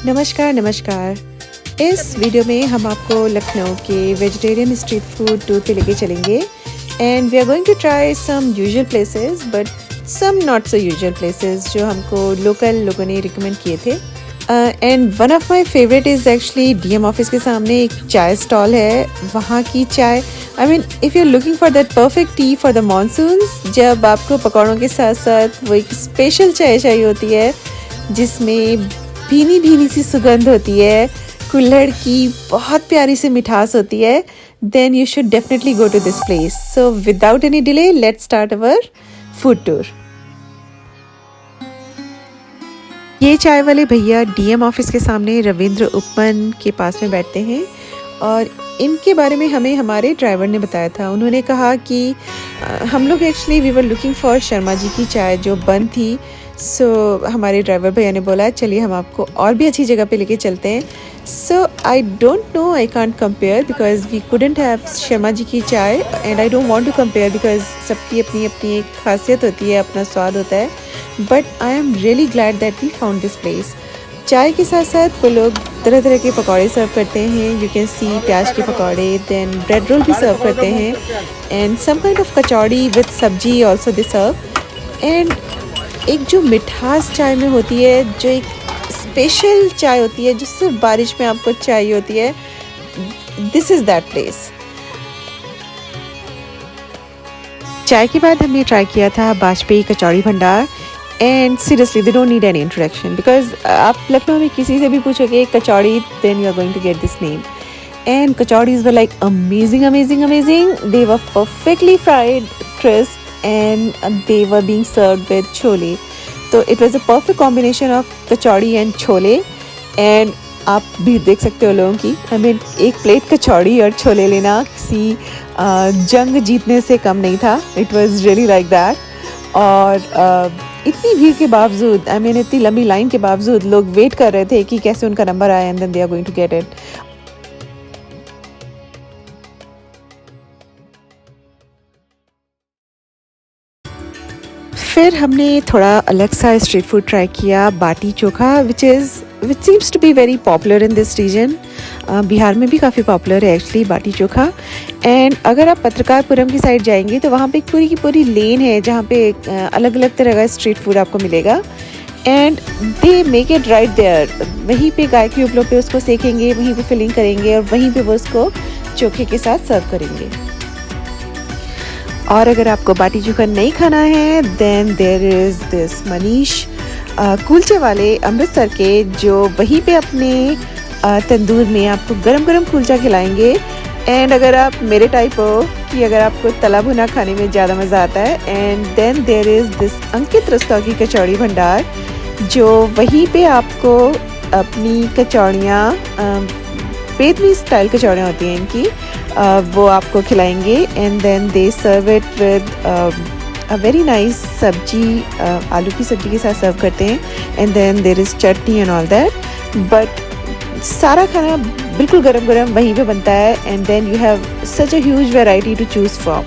नमस्कार नमस्कार। इस वीडियो में हम आपको लखनऊ के वेजिटेरियन स्ट्रीट फूड टूर पे लेके चलेंगे and we are going to try some usual places but some not so usual places जो हमको लोकल लोगों ने रिकमेंड किए थे। And one of my favourite is actually DM office के सामने एक चाय स्टॉल है। वहाँ की चाय I mean if you are looking for that perfect tea for the monsoons, जब आपको पकौड़ों के साथ साथ वो एक स्पेशल चाय चाहिए होती है जिसमें भीनी भीनी सी सुगंध होती है, कुल्हड़ की बहुत प्यारी सी मिठास होती है, then you should definitely go to this place. So without any delay, let's start our food tour. ये चाय वाले भैया डीएम ऑफिस के सामने रविंद्र उपवन के पास में बैठते हैं और इनके बारे में हमें हमारे ड्राइवर ने बताया था। उन्होंने कहा कि हम लोग actually we were looking for Sharma ji की चाय जो बंद थी। सो हमारे ड्राइवर भैया ने बोला चलिए हम आपको और भी अच्छी जगह पे लेके चलते हैं। So I don't know, I can't compare because we couldn't have Sharma ji की chai and I don't want to compare because सबकी अपनी अपनी एक खासियत होती है, अपना स्वाद होता है। But I am really glad that we found this place. चाय के साथ साथ वो लोग तरह तरह के पकौड़े सर्व करते हैं। यू कैन सी प्याज के पकौड़े, देन ब्रेड रोल भी सर्व करते हैं and some kind of kachori with sabzi also they serve. And एक जो मिठास चाय में होती है, जो एक स्पेशल चाय होती है जो सिर्फ बारिश में आपको चाहिए होती है, दिस इज़ दैट प्लेस। चाय के बाद हमने ट्राई किया था Vajpayee Kachori Bhandar and seriously they don't need any introduction because आप लखनऊ में किसी से भी पूछोगे कचौड़ी, then you are going to get this name. And kachoris were like amazing amazing amazing. They were perfectly fried, crisp and they were being served with chole. तो it was a perfect combination of kachori and chole. and आप भी देख सकते हो लोगों की, I mean एक plate कचौड़ी और छोले लेना किसी जंग जीतने से कम नहीं था। It was really like that। और इतनी भीड़ के बावजूद, I mean इतनी लंबी लाइन के बावजूद लोग वेट कर रहे थे कि कैसे उनका नंबर आए and then they are going to get it। फिर हमने थोड़ा अलग सा स्ट्रीट फूड ट्राई किया, baati chokha, which seems to be very popular in this region. Bihar में भी काफ़ी पॉपुलर है एक्चुअली बाटी चोखा। एंड अगर आप पत्रकारपुरम की साइड जाएंगे तो वहाँ पे एक पूरी की पूरी लेन है जहाँ पे अलग अलग तरह का स्ट्रीट फूड आपको मिलेगा and they make it right there. वहीं पे गाय के उपलों पे उसको सेकेंगे, वहीं पे फिलिंग करेंगे और वहीं पे वो उसको चोखे के साथ सर्व करेंगे। और अगर आपको बाटी चोखा नहीं खाना है then there is this Manish कुलचे वाले अमृतसर के, जो वहीं पे अपने तंदूर में आपको गरम गरम कुलचा खिलाएंगे। एंड अगर आप मेरे टाइप हो कि अगर आपको तला भुना खाने में ज़्यादा मज़ा आता है, and then there is this Ankit Rastogi की कचौड़ी भंडार, जो वहीं पे आपको अपनी कचौड़ियाँ बेदमी स्टाइल कचौड़ियाँ होती हैं इनकी, वो आपको खिलाएंगे and then they serve it with a very nice sabzi, आलू की सब्जी के साथ सर्व करते हैं and then there is chutney and all that. But सारा खाना बिल्कुल गरम गरम वहीं पे बनता है and then you have such a huge variety to choose from.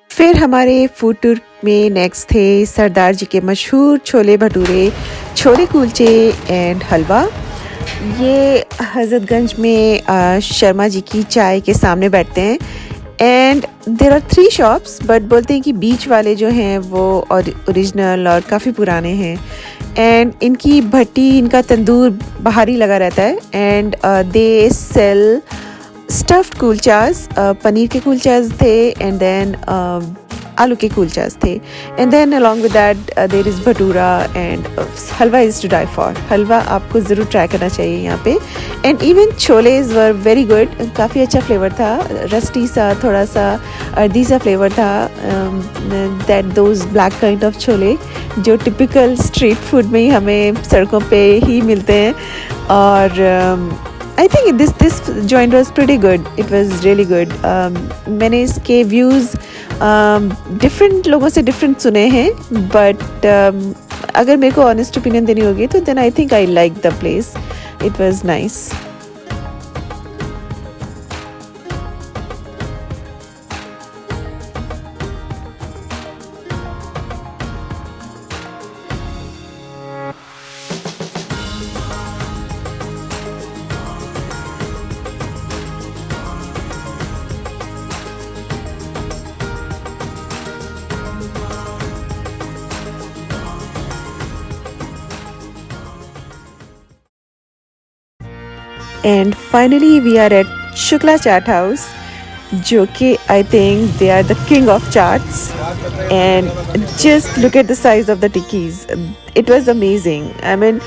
फिर हमारे फूड टूर में नेक्स्ट थे सरदार जी के मशहूर छोले भटूरे, छोले कुलचे एंड हलवा। ये हज़रतगंज में शर्मा जी की चाय के सामने बैठते हैं and there are 3 shops, but बोलते हैं कि बीच वाले जो हैं वो ओरिजिनल और काफ़ी पुराने हैं एंड इनकी भट्टी, इनका तंदूर बाहर ही लगा रहता है and they sell stuffed kulchas, paneer के कुलचास थे एंड देन आलू के कुलचास थे and then along with that there is bhatura and halwa is to die for. Halwa आपको ज़रूर ट्राई करना चाहिए यहाँ पे। And even choles were very good, काफ़ी अच्छा फ्लेवर था, रस्टी सा, थोड़ा सा अर्दी सा फ्लेवर था, that those black kind of chole जो टिपिकल स्ट्रीट फूड में ही हमें सड़कों पे ही मिलते हैं। और I think this joint was pretty good. It was really good. मैंने इसके व्यूज़ डिफरेंट लोगों से डिफरेंट सुने हैं, बट अगर मेरे को ऑनेस्ट ओपिनियन देनी होगी तो then I think I like the place. It was nice. And finally, we are at Shukla Chaat House, जो कि I think they are the king of chaats. And just look at the size of the tikkis. It was amazing. I mean,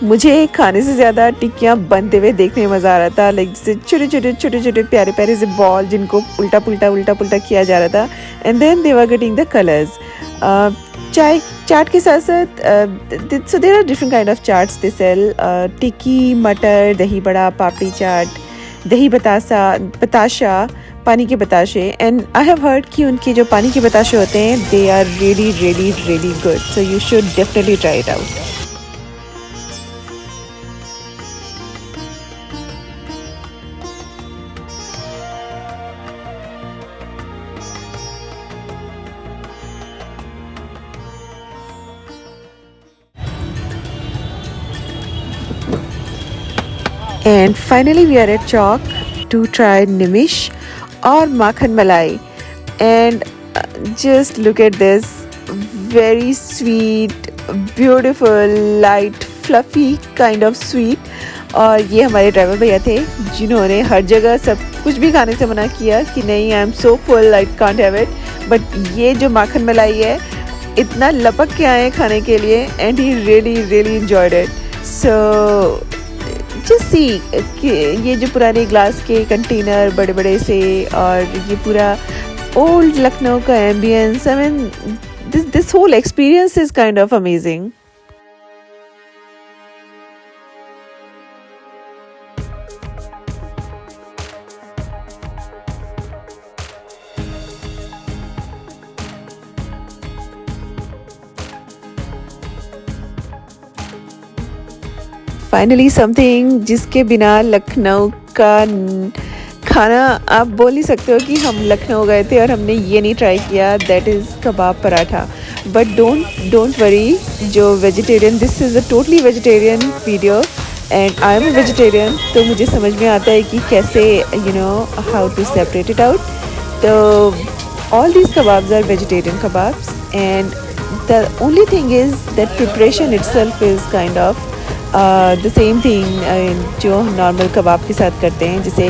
मुझे खाने से ज़्यादा टिक्कियाँ बनते हुए देखने में मज़ा आ रहा था, लाइक जैसे छोटे छोटे प्यारे प्यारे से बॉल जिनको उल्टा पुल्टा किया जा रहा था, and then they were getting the colours. चाय चाट के साथ साथ so there are different kind of chaats they sell. Tikki, matar, dahi bada, papdi chaat, dahi batasha, पानी के बताशे. एंड आई हैव हर्ड कि उनके जो पानी के बताशे होते हैं they are really really really good, so you should definitely try it out. And finally we are at Chowk to try Nimish or Makhan Malai. And just look at this, very sweet, beautiful, light, fluffy kind of sweet. और ये हमारे driver भैया थे जिन्होंने हर जगह सब कुछ भी खाने से मना किया कि नहीं, I am so full, I can't have it. But ये जो माखन मलाई है इतना लपक के आए खाने के लिए, and he really really enjoyed it. So just see कि ये जो पुराने ग्लास के कंटेनर बड़े बड़े से, और ये पूरा ओल्ड लखनऊ का ambience, I mean this whole experience is kind of amazing. Finally something जिसके बिना लखनऊ का खाना आप बोल नहीं सकते हो कि हम लखनऊ गए थे और हमने ये नहीं ट्राई किया, that is kebab paratha. But don't worry, जो vegetarian, this is a totally vegetarian video and I am a vegetarian, तो मुझे समझ में आता है कि कैसे you know how to separate it out. तो all these kebabs are vegetarian kebabs, and the only thing is that preparation itself is kind of the same thing जो नॉर्मल कबाब के साथ करते हैं, जैसे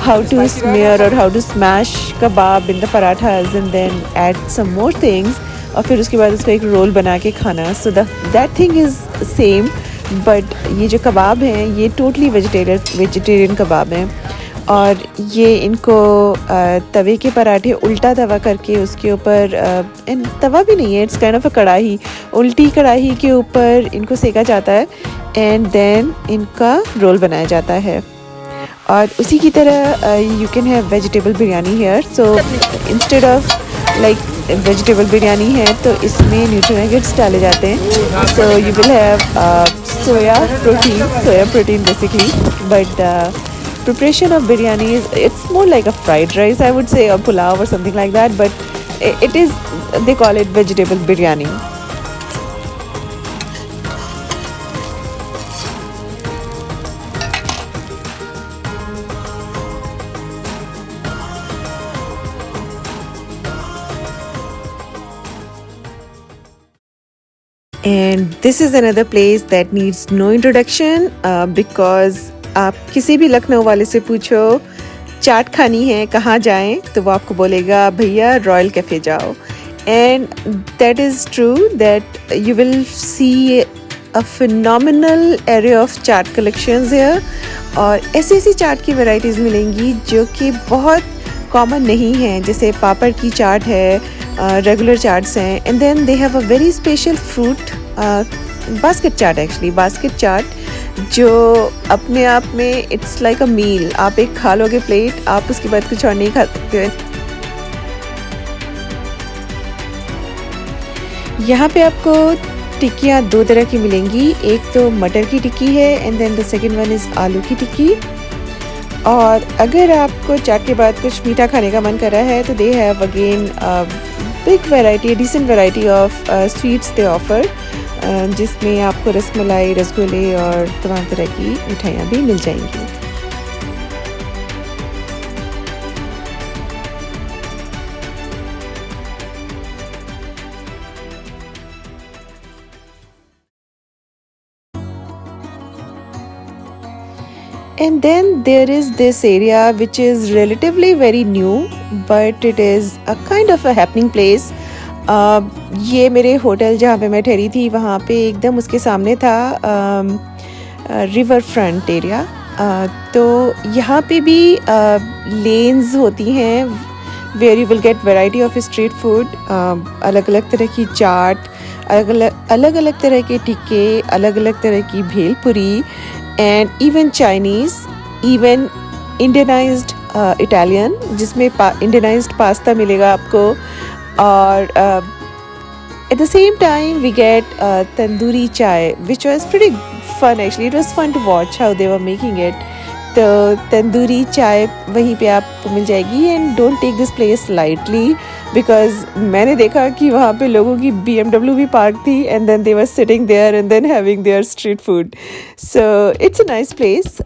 how to smear और how to smash kebab in the parathas and then add some more things, और फिर उसके बाद उसको एक रोल बना के खाना. So that thing is same, but ये जो कबाब हैं ये totally vegetarian कबाब हैं. और ये इनको तवे के पराठे उल्टा तवा करके उसके ऊपर, तवा भी नहीं है, इट्स काइंड ऑफ अ कढ़ाई, उल्टी कढ़ाई के ऊपर इनको सेका जाता है एंड देन इनका रोल बनाया जाता है. और उसी की तरह you can have vegetable biryani here. So instead of like vegetable biryani है तो इसमें न्यूट्रिएंट्स डाले जाते हैं. So you will have soya protein basically, but preparation of biryani it's more like a fried rice, I would say, or pulao or something like that, but it is, they call it vegetable biryani. And this is another place that needs no introduction, because आप किसी भी लखनऊ वाले से पूछो चाट खानी है कहाँ जाएं, तो वो आपको बोलेगा भैया रॉयल कैफ़े जाओ. And that is true that you will see a phenomenal area of chaat collections here. और ऐसी चाट की वैरायटीज़ मिलेंगी जो कि बहुत कॉमन नहीं हैं, जैसे पापड़ की चाट है, रेगुलर चाट्स हैं, and then they have a very special fruit basket chaat, actually basket chaat, जो अपने आप में इट्स लाइक अ मील. आप एक खा लोगे प्लेट, आप उसके बाद कुछ और नहीं खा सकते. यहाँ पे आपको टिक्कियाँ दो तरह की मिलेंगी, एक तो मटर की टिक्की है and then the second one is आलू की टिक्की. और अगर आपको चाट के बाद कुछ मीठा खाने का मन कर रहा है तो they have again big variety, decent variety of sweets they offer, जिसमें आपको रसमलाई, रसगुल्ले और तमाम तरह की मिठाइयाँ भी मिल जाएंगी. And then there is this area which is relatively very new, but it is a kind of a happening place. ये मेरे होटल जहाँ पे मैं ठहरी थी वहाँ पे एकदम उसके सामने था रिवर फ्रंट एरिया। तो यहाँ पे भी लेन्स होती हैं where you will get variety of street food, अलग अलग तरह की चाट, अलग अलग तरह के टिक्के, अलग अलग तरह की bhelpuri, and even Chinese, even Indianised Italian जिसमें इंडियनाइज्ड पास्ता मिलेगा आपको। और at the same time we get tandoori chai, which was pretty fun actually. It was fun to watch how they were making it. तो तंदूरी चाय वहीं पे आपको मिल जाएगी। And don't take this place lightly because मैंने देखा कि वहाँ पे लोगों की BMW भी पार्क थी and then they were sitting there and then having their street food. So it's a nice place.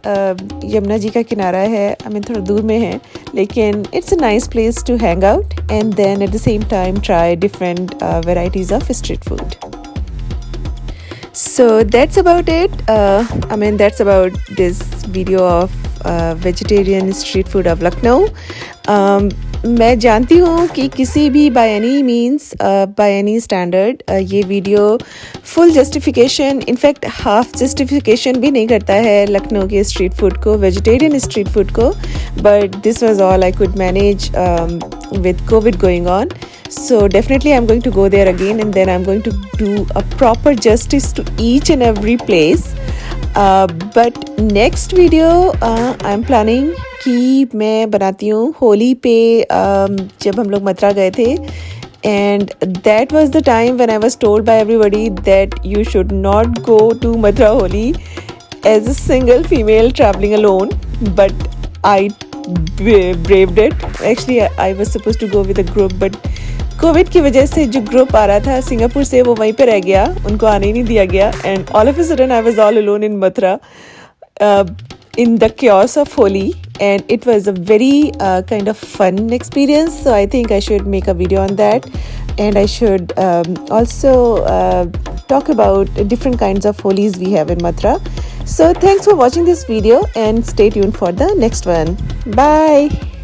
Yamuna ji का किनारा है, आई मीन थोड़ा दूर में है, लेकिन it's a nice place to hang out and then at the same time try different varieties of street food. So that's about it. That's about this video of vegetarian street food of Lucknow. मैं जानती हूँ कि किसी भी by any means, by any standard, ये video full justification, in fact half justification भी नहीं करता है लखनऊ के स्ट्रीट फूड को, वेजिटेरियन स्ट्रीट फूड को, but this was all I could manage with COVID going on. So definitely I'm going to go there again and then I'm going to do a proper justice to each and every place. But next video I'm planning कि मैं बनाती हूँ होली पे, जब हम लोग मथुरा गए थे, and that was the time when I was told by everybody that you should not go to Mathura Holi as a single female traveling alone, but I braved it. Actually I was supposed to go with a group, but Covid की वजह से जो group आ रहा था Singapore से वो वहीं पे रह गया, उनको आने ही नहीं दिया गया, and all of a sudden I was all alone in Mathura in the chaos of Holi, and it was a very kind of fun experience. So I think I should make a video on that, and I should also talk about different kinds of Holis we have in Mathura. So thanks for watching this video and stay tuned for the next one. Bye.